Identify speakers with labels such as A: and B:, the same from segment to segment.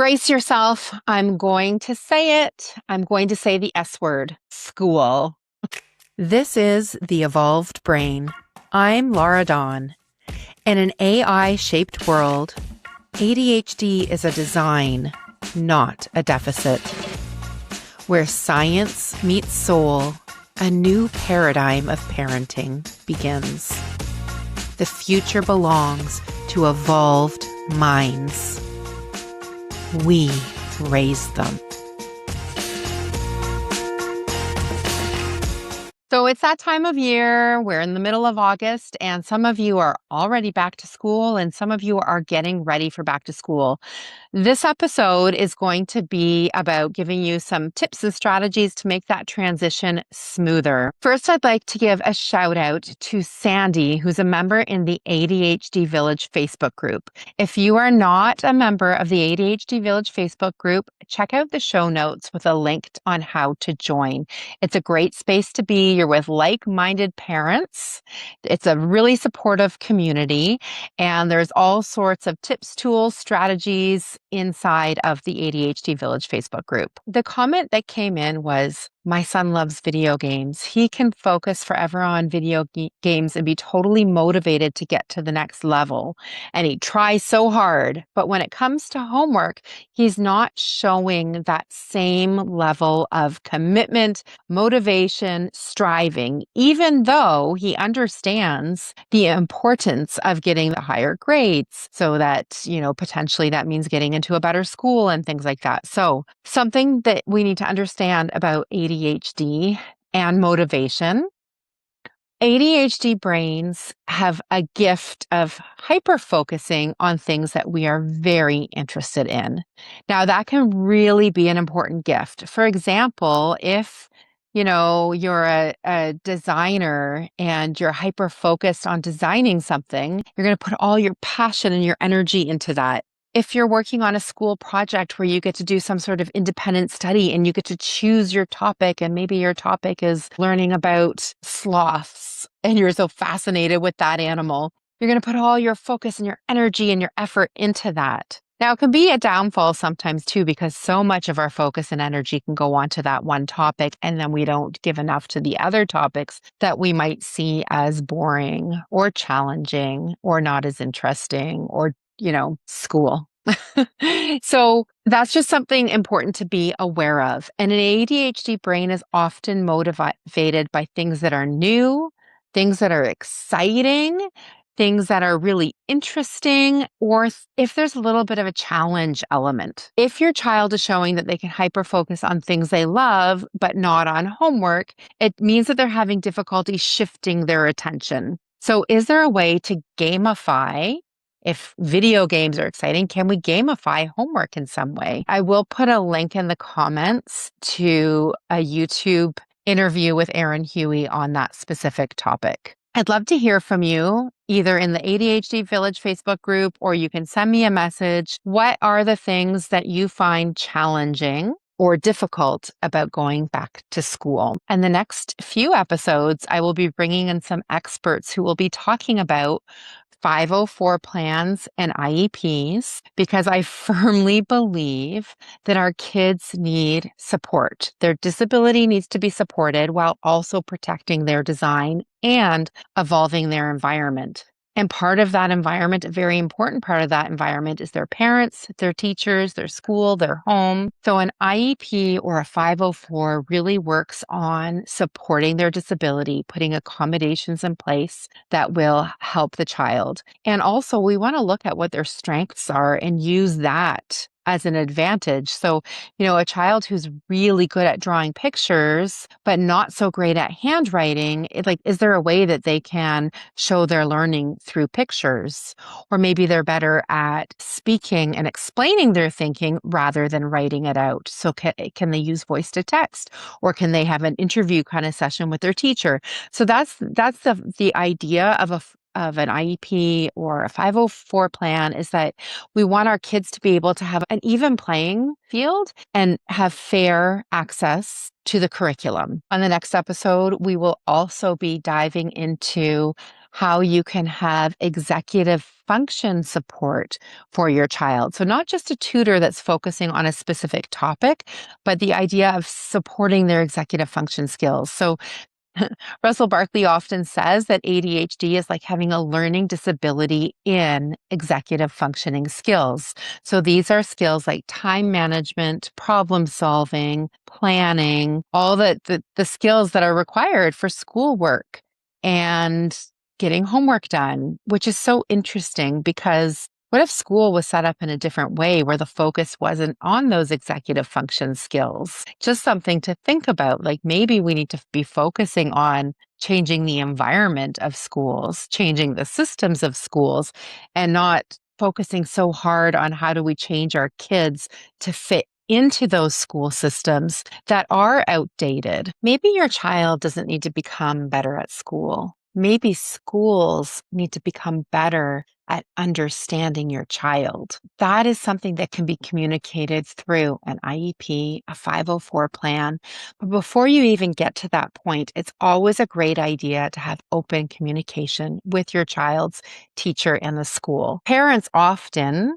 A: Brace yourself. I'm going to say it. I'm going to say the S word, school. This is The Evolved Brain. I'm Laura Dawn. In an AI-shaped world, ADHD is a design, not a deficit. Where science meets soul, a new paradigm of parenting begins. The future belongs to evolved minds. We raise them. So it's that time of year. We're in the middle of August, and some of you are already back to school, and some of you are getting ready for back to school. This episode is going to be about giving you some tips and strategies to make that transition smoother. First, I'd like to give a shout out to Sandy, who's a member in the ADHD Village Facebook group. If you are not a member of the ADHD Village Facebook group, check out the show notes with a link on how to join. It's a great space to be. You're with like-minded parents. It's a really supportive community, and there's all sorts of tips, tools, strategies inside of the ADHD Village Facebook group. The comment that came in was, "My son loves video games. He can focus forever on video games and be totally motivated to get to the next level. And he tries so hard. But when it comes to homework, he's not showing that same level of commitment, motivation, striving, even though he understands the importance of getting the higher grades so that, potentially that means getting into a better school and things like that." So something that we need to understand about ADHD and motivation. ADHD brains have a gift of hyperfocusing on things that we are very interested in. Now, that can really be an important gift. For example, if you're a designer and you're hyper-focused on designing something, you're going to put all your passion and your energy into that. If you're working on a school project where you get to do some sort of independent study and you get to choose your topic, and maybe your topic is learning about sloths and you're so fascinated with that animal, you're going to put all your focus and your energy and your effort into that. Now, it can be a downfall sometimes too, because so much of our focus and energy can go onto that one topic, and then we don't give enough to the other topics that we might see as boring or challenging or not as interesting or school. So that's just something important to be aware of. And an ADHD brain is often motivated by things that are new, things that are exciting, things that are really interesting, or if there's a little bit of a challenge element. If your child is showing that they can hyper-focus on things they love, but not on homework, it means that they're having difficulty shifting their attention. So is there a way to gamify? If video games are exciting, can we gamify homework in some way? I will put a link in the comments to a YouTube interview with Erin Huey on that specific topic. I'd love to hear from you, either in the ADHD Village Facebook group, or you can send me a message. What are the things that you find challenging or difficult about going back to school? And the next few episodes, I will be bringing in some experts who will be talking about 504 plans and IEPs, because I firmly believe that our kids need support. Their disability needs to be supported while also protecting their design and evolving their environment. And part of that environment, a very important part of that environment, is their parents, their teachers, their school, their home. So an IEP or a 504 really works on supporting their disability, putting accommodations in place that will help the child. And also, we want to look at what their strengths are and use that as an advantage. So, a child who's really good at drawing pictures, but not so great at handwriting, is there a way that they can show their learning through pictures? Or maybe they're better at speaking and explaining their thinking rather than writing it out. So can they use voice to text? Or can they have an interview kind of session with their teacher? So that's the idea of an IEP or a 504 plan, is that we want our kids to be able to have an even playing field and have fair access to the curriculum. On the next episode, we will also be diving into how you can have executive function support for your child. So, not just a tutor that's focusing on a specific topic, but the idea of supporting their executive function skills. So, Russell Barkley often says that ADHD is like having a learning disability in executive functioning skills. So these are skills like time management, problem solving, planning, all the skills that are required for schoolwork and getting homework done, which is so interesting because what if school was set up in a different way where the focus wasn't on those executive function skills? Just something to think about. Like maybe we need to be focusing on changing the environment of schools, changing the systems of schools, and not focusing so hard on how do we change our kids to fit into those school systems that are outdated. Maybe your child doesn't need to become better at school. Maybe schools need to become better at understanding your child. That is something that can be communicated through an IEP, a 504 plan. But before you even get to that point, it's always a great idea to have open communication with your child's teacher and the school. Parents often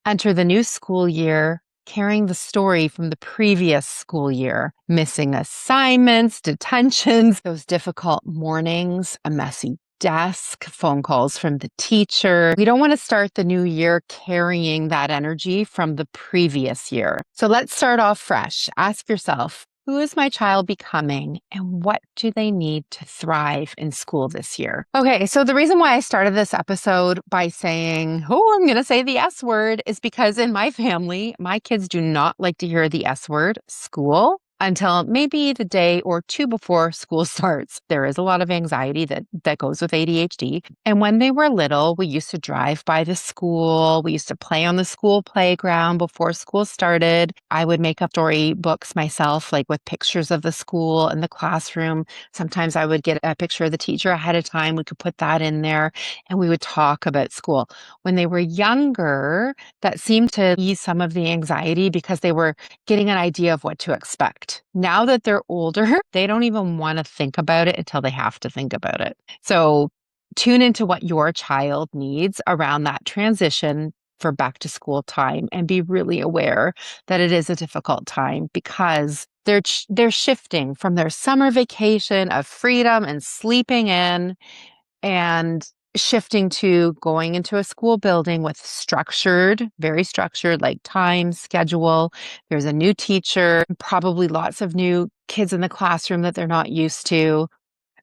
A: enter the new school year carrying the story from the previous school year, missing assignments, detentions, those difficult mornings, a messy desk, phone calls from the teacher. We don't want to start the new year carrying that energy from the previous year. So let's start off fresh. Ask yourself, who is my child becoming and what do they need to thrive in school this year? Okay, so the reason why I started this episode by saying, oh, I'm going to say the S word is because in my family, my kids do not like to hear the S word, school, until maybe the day or two before school starts. There is a lot of anxiety that goes with ADHD. And when they were little, we used to drive by the school. We used to play on the school playground before school started. I would make up story books myself, like with pictures of the school and the classroom. Sometimes I would get a picture of the teacher ahead of time. We could put that in there and we would talk about school. When they were younger, that seemed to ease some of the anxiety because they were getting an idea of what to expect. Now that they're older, they don't even want to think about it until they have to think about it. So tune into what your child needs around that transition for back to school time and be really aware that it is a difficult time because they're shifting from their summer vacation of freedom and sleeping in and shifting to going into a school building with very structured, like time, schedule. There's a new teacher, probably lots of new kids in the classroom that they're not used to.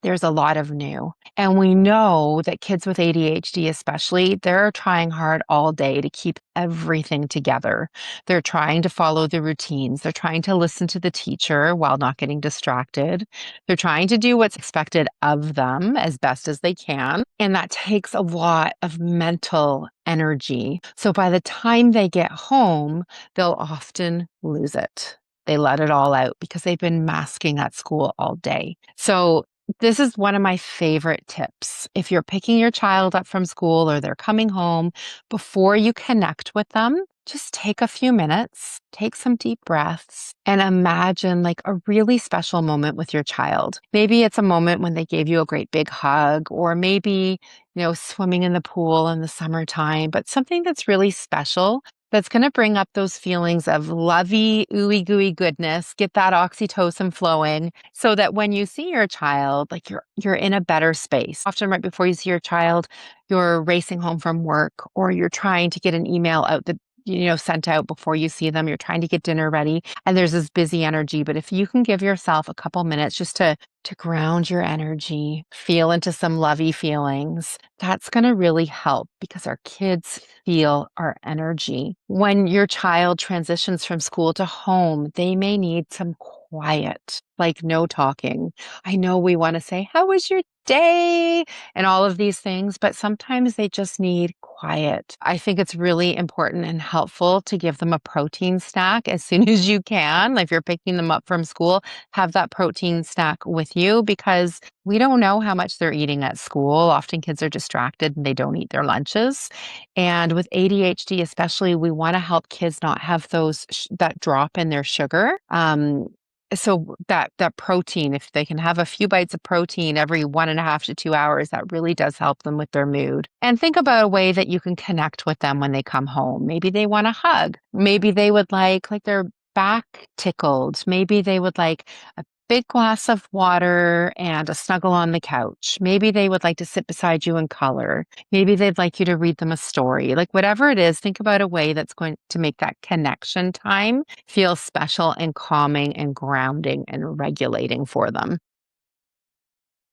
A: There's a lot of new. And we know that kids with ADHD, especially, they're trying hard all day to keep everything together. They're trying to follow the routines. They're trying to listen to the teacher while not getting distracted. They're trying to do what's expected of them as best as they can. And that takes a lot of mental energy. So by the time they get home, they'll often lose it. They let it all out because they've been masking at school all day. So this is one of my favorite tips. If you're picking your child up from school or they're coming home, before you connect with them, just take a few minutes, take some deep breaths, and imagine like a really special moment with your child. Maybe it's a moment when they gave you a great big hug, or maybe, swimming in the pool in the summertime, but something that's really special that's going to bring up those feelings of lovey, ooey gooey goodness, get that oxytocin flowing so that when you see your child, like you're in a better space. Often right before you see your child, you're racing home from work or you're trying to get an email out that sent out before you see them. You're trying to get dinner ready and there's this busy energy. But if you can give yourself a couple minutes just to ground your energy, feel into some lovey feelings, that's going to really help because our kids feel our energy. When your child transitions from school to home, they may need some quiet, like no talking. I know we want to say, how was your day? And all of these things, but sometimes they just need quiet. I think it's really important and helpful to give them a protein snack as soon as you can. Like if you're picking them up from school, have that protein snack with you because we don't know how much they're eating at school. Often kids are distracted and they don't eat their lunches. And with ADHD, especially, we want to help kids not have that drop in their sugar. So that protein, if they can have a few bites of protein every 1.5 to 2 hours, that really does help them with their mood. And think about a way that you can connect with them when they come home. Maybe they want a hug. Maybe they would like their back tickled. Maybe they would like a big glass of water and a snuggle on the couch. Maybe they would like to sit beside you and color. Maybe they'd like you to read them a story. Like whatever it is, think about a way that's going to make that connection time feel special and calming and grounding and regulating for them.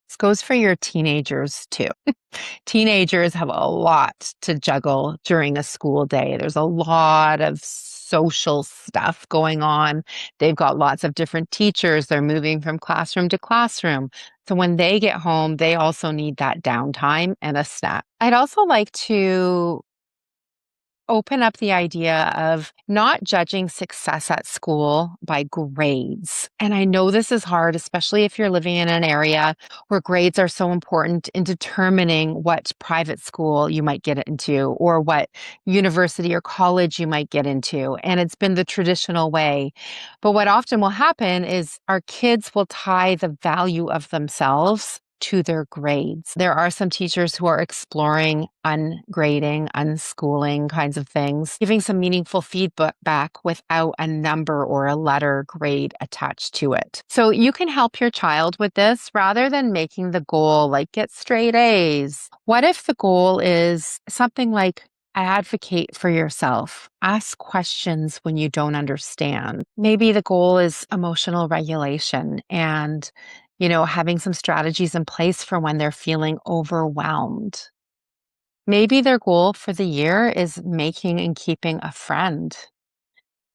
A: This goes for your teenagers too. Teenagers have a lot to juggle during a school day. There's a lot of social stuff going on. They've got lots of different teachers. They're moving from classroom to classroom. So when they get home, they also need that downtime and a snack. I'd also like to open up the idea of not judging success at school by grades. And I know this is hard, especially if you're living in an area where grades are so important in determining what private school you might get into or what university or college you might get into. And it's been the traditional way. But what often will happen is our kids will tie the value of themselves to their grades. There are some teachers who are exploring ungrading, unschooling kinds of things, giving some meaningful feedback without a number or a letter grade attached to it. So you can help your child with this rather than making the goal like get straight A's. What if the goal is something like advocate for yourself. Ask questions when you don't understand. Maybe the goal is emotional regulation and, having some strategies in place for when they're feeling overwhelmed. Maybe their goal for the year is making and keeping a friend.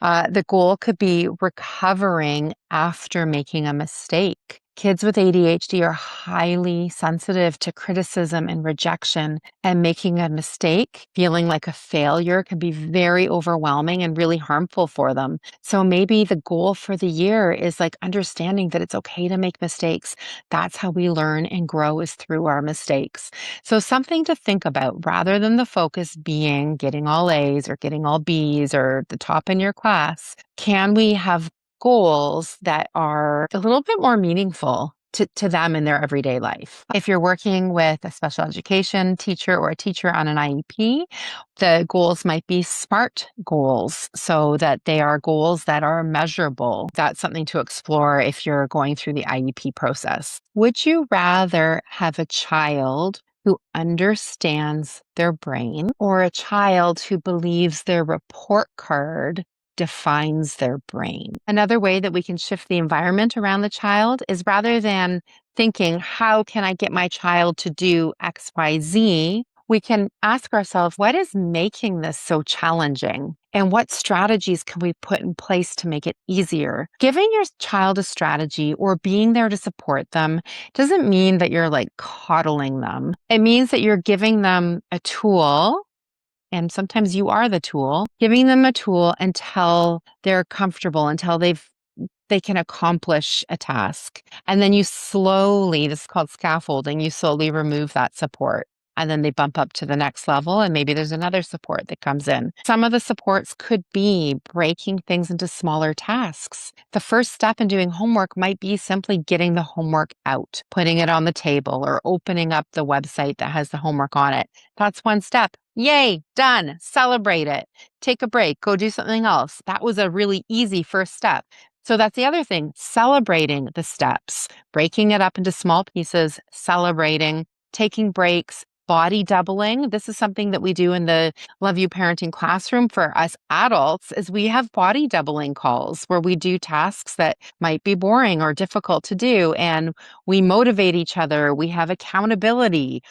A: The goal could be recovering after making a mistake. Kids with ADHD are highly sensitive to criticism and rejection, and making a mistake, feeling like a failure, can be very overwhelming and really harmful for them. So maybe the goal for the year is like understanding that it's okay to make mistakes. That's how we learn and grow, is through our mistakes. So something to think about rather than the focus being getting all A's or getting all B's or the top in your class. Can we have goals that are a little bit more meaningful to them in their everyday life? If you're working with a special education teacher or a teacher on an IEP, the goals might be SMART goals so that they are goals that are measurable. That's something to explore if you're going through the IEP process. Would you rather have a child who understands their brain or a child who believes their report card defines their brain? Another way that we can shift the environment around the child is rather than thinking, how can I get my child to do XYZ? We can ask ourselves, what is making this so challenging? And what strategies can we put in place to make it easier? Giving your child a strategy or being there to support them doesn't mean that you're like coddling them. It means that you're giving them a tool, and sometimes you are the tool, giving them a tool until they're comfortable, until they can accomplish a task. And then you slowly, this is called scaffolding, you slowly remove that support. And then they bump up to the next level, and maybe there's another support that comes in. Some of the supports could be breaking things into smaller tasks. The first step in doing homework might be simply getting the homework out, putting it on the table, or opening up the website that has the homework on it. That's one step. Yay, done. Celebrate it. Take a break. Go do something else. That was a really easy first step. So that's the other thing, celebrating the steps, breaking it up into small pieces, celebrating, taking breaks, body doubling. This is something that we do in the Love You Parenting classroom for us adults, is we have body doubling calls where we do tasks that might be boring or difficult to do, and we motivate each other. We have accountability.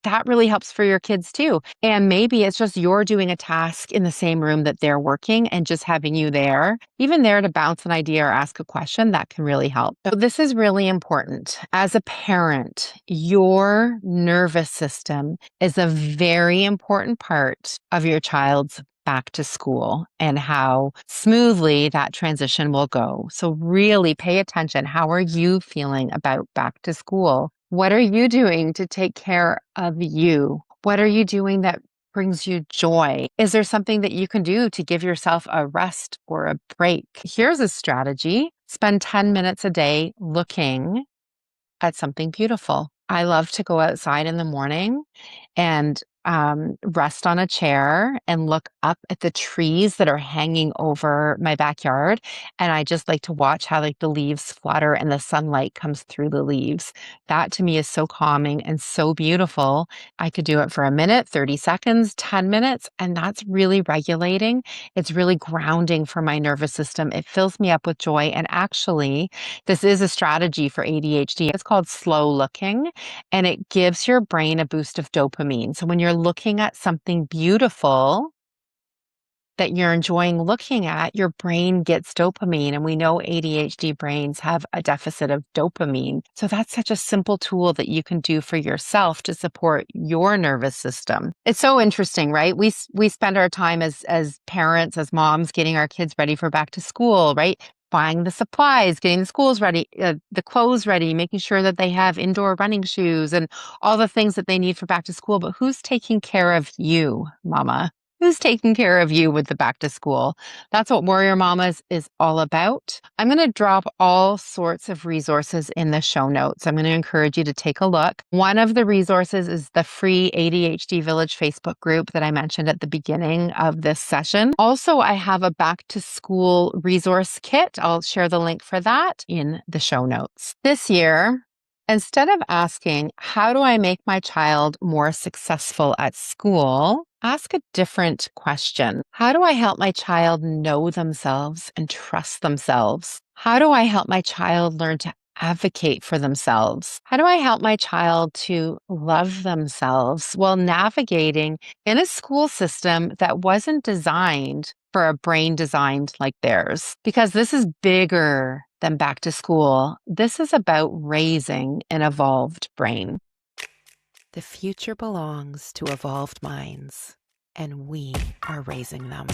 A: That really helps for your kids too. And maybe it's just you're doing a task in the same room that they're working and just having you there, even there to bounce an idea or ask a question, that can really help. So this is really important. As a parent, your nervous system is a very important part of your child's back to school and how smoothly that transition will go. So really pay attention. How are you feeling about back to school? What are you doing to take care of you? What are you doing that brings you joy? Is there something that you can do to give yourself a rest or a break? Here's a strategy. Spend 10 minutes a day looking at something beautiful. I love to go outside in the morning and rest on a chair and look up at the trees that are hanging over my backyard. And I just like to watch how like the leaves flutter and the sunlight comes through the leaves. That to me is so calming and so beautiful. I could do it for a minute, 30 seconds, 10 minutes, and that's really regulating. It's really grounding for my nervous system. It fills me up with joy. And actually, this is a strategy for ADHD. It's called slow looking, and it gives your brain a boost of dopamine. So when you're looking at something beautiful that you're enjoying looking at, your brain gets dopamine. And we know ADHD brains have a deficit of dopamine. So that's such a simple tool that you can do for yourself to support your nervous system. It's so interesting, right? We spend our time as parents, as moms, getting our kids ready for back to school, right? Buying the supplies, getting the schools ready, the clothes ready, making sure that they have indoor running shoes and all the things that they need for back to school. But who's taking care of you, mama? Who's taking care of you with the back to school? That's what Warrior Mamas is all about. I'm going to drop all sorts of resources in the show notes. I'm going to encourage you to take a look. One of the resources is the free ADHD Village Facebook group that I mentioned at the beginning of this session. Also, I have a back to school resource kit. I'll share the link for that in the show notes. This year, instead of asking, how do I make my child more successful at school? Ask a different question. How do I help my child know themselves and trust themselves? How do I help my child learn to advocate for themselves? How do I help my child to love themselves while navigating in a school system that wasn't designed for a brain designed like theirs? Because this is bigger than back to school. This is about raising an evolved brain. The future belongs to evolved minds, and we are raising them.